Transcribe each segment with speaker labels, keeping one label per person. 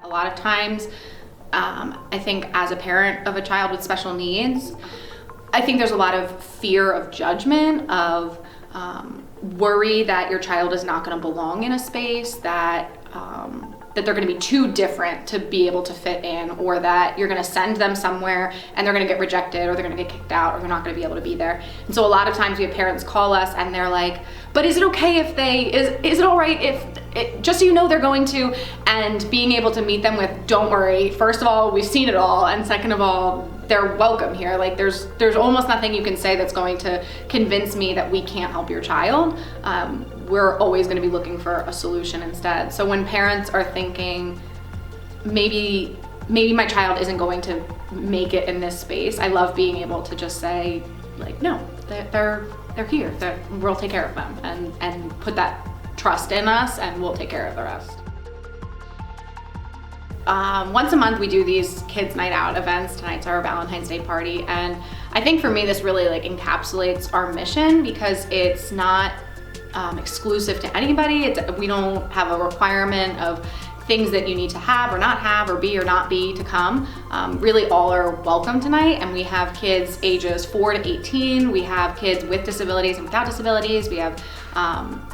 Speaker 1: A lot of times, I think as a parent of a child with special needs, I think there's a lot of fear of judgment, of worry that your child is not going to belong in a space, that they're going to be too different to be able to fit in, or that you're going to send them somewhere and they're going to get rejected, or they're going to get kicked out, or they're not going to be able to be there. And so a lot of times we have parents call us and they're like, but is it okay if is it all right if, just so you know they're going to, and being able to meet them with, don't worry, first of all, we've seen it all, and second of all, they're welcome here. Like there's almost nothing you can say that's going to convince me that we can't help your child. We're always going to be looking for a solution instead. So when parents are thinking, maybe my child isn't going to make it in this space, I love being able to just say, like, no, they're here. We'll take care of them, and put that trust in us, and we'll take care of the rest. Once a month we do these kids night out events. Tonight's our Valentine's Day party, and I think for me this really encapsulates our mission, because it's not exclusive to anybody. We don't have a requirement of things that you need to have or not have, or be or not be to come. Really all are welcome tonight, and we have kids ages 4 to 18. We have kids with disabilities and without disabilities. We have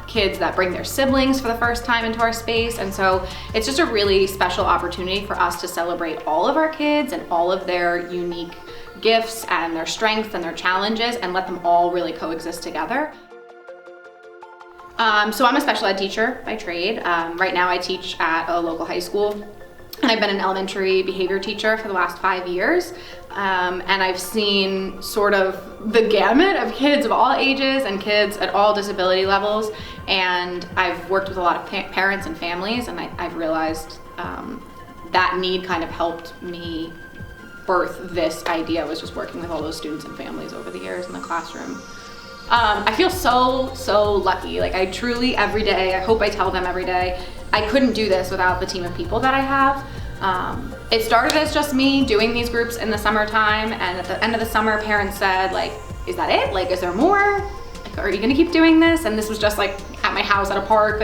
Speaker 1: kids that bring their siblings for the first time into our space. And so it's just a really special opportunity for us to celebrate all of our kids and all of their unique gifts and their strengths and their challenges, and let them all really coexist together. So I'm a special ed teacher by trade. Right now I teach at a local high school, and I've been an elementary behavior teacher for the last 5 years. And I've seen sort of the gamut of kids of all ages and kids at all disability levels. And I've worked with a lot of parents and families, and I've realized that need kind of helped me birth this idea, was just working with all those students and families over the years in the classroom. I feel so lucky. Like I truly, every day, I hope I tell them every day, I couldn't do this without the team of people that I have. It started as just me doing these groups in the summertime, and at the end of the summer, parents said, like, is that it? Like, is there more? Like, are you gonna keep doing this? And this was just like at my house at a park.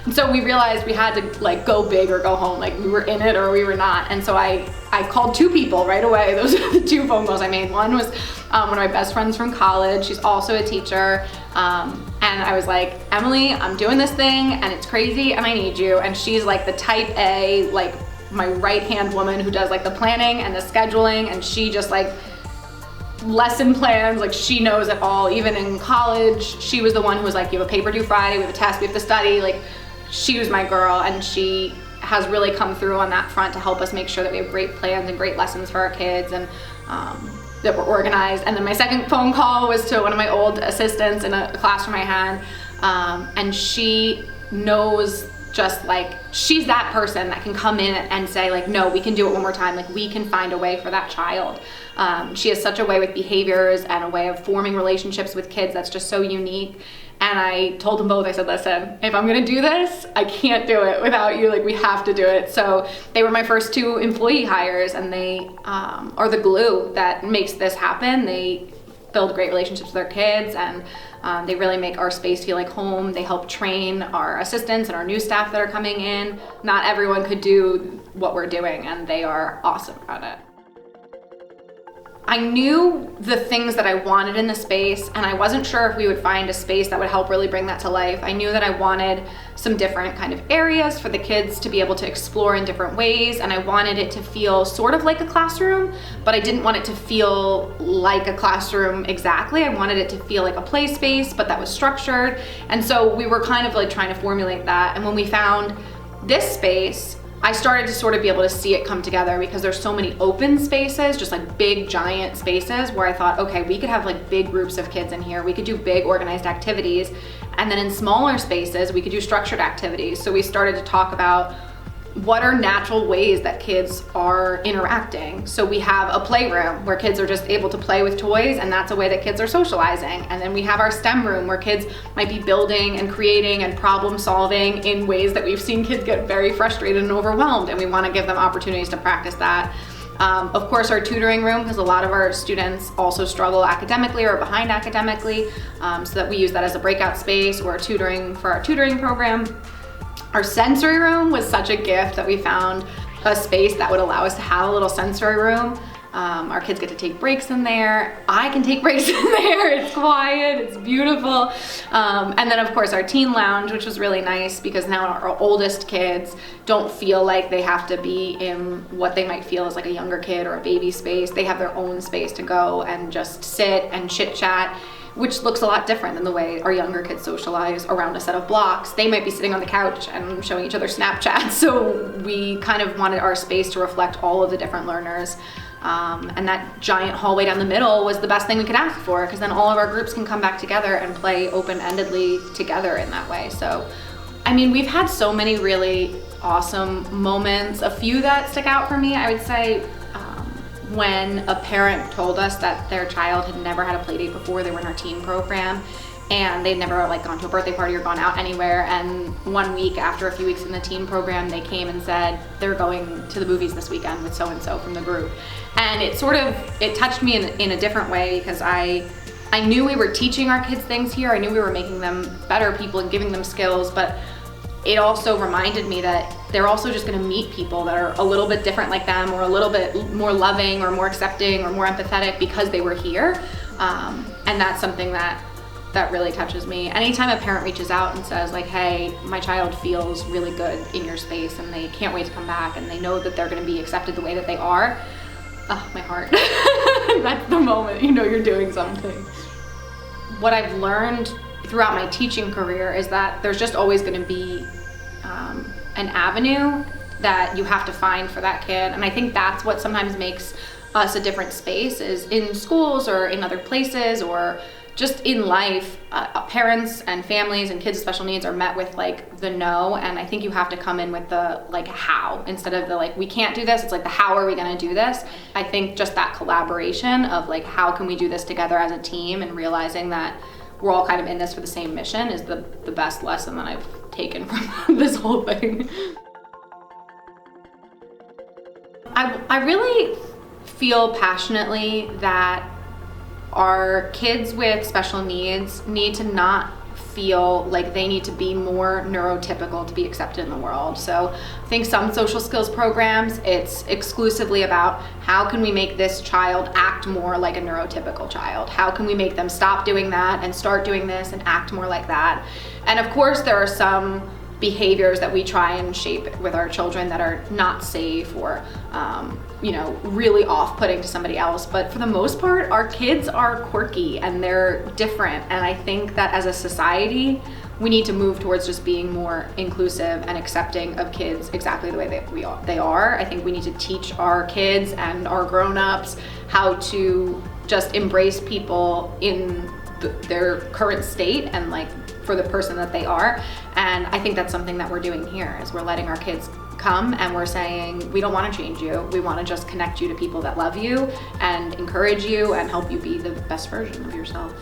Speaker 1: And so we realized we had to go big or go home. Like we were in it or we were not. And so I called 2 people right away. Those are the 2 phone calls I made. One was one of my best friends from college. She's also a teacher. And I was like, Emily, I'm doing this thing and it's crazy and I need you. And she's like the type A, like my right-hand woman who does the planning and the scheduling, and she just lesson plans, she knows it all. Even in college, she was the one who was like, you have a paper due Friday, we have a test, we have to study. She was my girl, and she has really come through on that front to help us make sure that we have great plans and great lessons for our kids, and that we're organized. And then my second phone call was to one of my old assistants in a classroom I had, and she knows, just she's that person that can come in and say no, we can do it one more time. We can find a way for that child. She has such a way with behaviors and a way of forming relationships with kids that's just so unique. And I told them both, I said, listen, if I'm gonna do this, I can't do it without you. We have to do it. So they were my first 2 employee hires, and they are the glue that makes this happen. They build great relationships with their kids, and they really make our space feel like home. They help train our assistants and our new staff that are coming in. Not everyone could do what we're doing, and they are awesome at it. I knew the things that I wanted in the space, and I wasn't sure if we would find a space that would help really bring that to life. I knew that I wanted some different kind of areas for the kids to be able to explore in different ways, and I wanted it to feel sort of like a classroom, but I didn't want it to feel like a classroom exactly. I wanted it to feel like a play space, but that was structured. And so we were kind of trying to formulate that. And when we found this space, I started to sort of be able to see it come together, because there's so many open spaces, just big giant spaces, where I thought, okay, we could have big groups of kids in here. We could do big organized activities. And then in smaller spaces, we could do structured activities. So we started to talk about what are natural ways that kids are interacting. So we have a playroom where kids are just able to play with toys, and that's a way that kids are socializing. And then we have our STEM room where kids might be building and creating and problem solving in ways that we've seen kids get very frustrated and overwhelmed, and we want to give them opportunities to practice that. Of course, our tutoring room, because a lot of our students also struggle academically or are behind academically, so that we use that as a breakout space or tutoring for our tutoring program. Our sensory room was such a gift that we found a space that would allow us to have a little sensory room. Our kids get to take breaks in there. I can take breaks in there. It's quiet, it's beautiful. And then of course our teen lounge, which was really nice because now our oldest kids don't feel like they have to be in what they might feel as like a younger kid or a baby space. They have their own space to go and just sit and chit chat, which looks a lot different than the way our younger kids socialize around a set of blocks. They might be sitting on the couch and showing each other Snapchats. So we kind of wanted our space to reflect all of the different learners. And that giant hallway down the middle was the best thing we could ask for, because then all of our groups can come back together and play open-endedly together in that way. So, I mean, we've had so many really awesome moments. A few that stick out for me, I would say, when a parent told us that their child had never had a play date before. They were in our teen program and they'd never like gone to a birthday party or gone out anywhere. And 1 week after a few weeks in the teen program, they came and said they're going to the movies this weekend with so-and-so from the group. And it touched me in a different way, because I knew we were teaching our kids things here. I knew we were making them better people and giving them skills, but it also reminded me that they're also just gonna meet people that are a little bit different like them, or a little bit more loving or more accepting or more empathetic because they were here. And that's something that really touches me. Anytime a parent reaches out and says like, hey, my child feels really good in your space and they can't wait to come back and they know that they're gonna be accepted the way that they are, oh, my heart. That's the moment you know you're doing something. What I've learned throughout my teaching career is that there's just always gonna be an avenue that you have to find for that kid. And I think that's what sometimes makes us a different space, is in schools or in other places or just in life, parents and families and kids with special needs are met with like the no, and I think you have to come in with the like how, instead of the like we can't do this. It's like the how are we gonna do this? I think just that collaboration of like how can we do this together as a team, and realizing that we're all kind of in this for the same mission is the best lesson that I've taken from this whole thing. I really feel passionately that our kids with special needs need to not feel like they need to be more neurotypical to be accepted in the world. So I think some social skills programs, it's exclusively about how can we make this child act more like a neurotypical child? How can we make them stop doing that and start doing this and act more like that? And of course there are some behaviors that we try and shape with our children that are not safe or really off-putting to somebody else. But for the most part, our kids are quirky and they're different. And I think that as a society, we need to move towards just being more inclusive and accepting of kids exactly the way they are. I think we need to teach our kids and our grown-ups how to just embrace people in their current state and like for the person that they are. And I think that's something that we're doing here, is we're letting our kids come and we're saying, we don't want to change you. We want to just connect you to people that love you and encourage you and help you be the best version of yourself.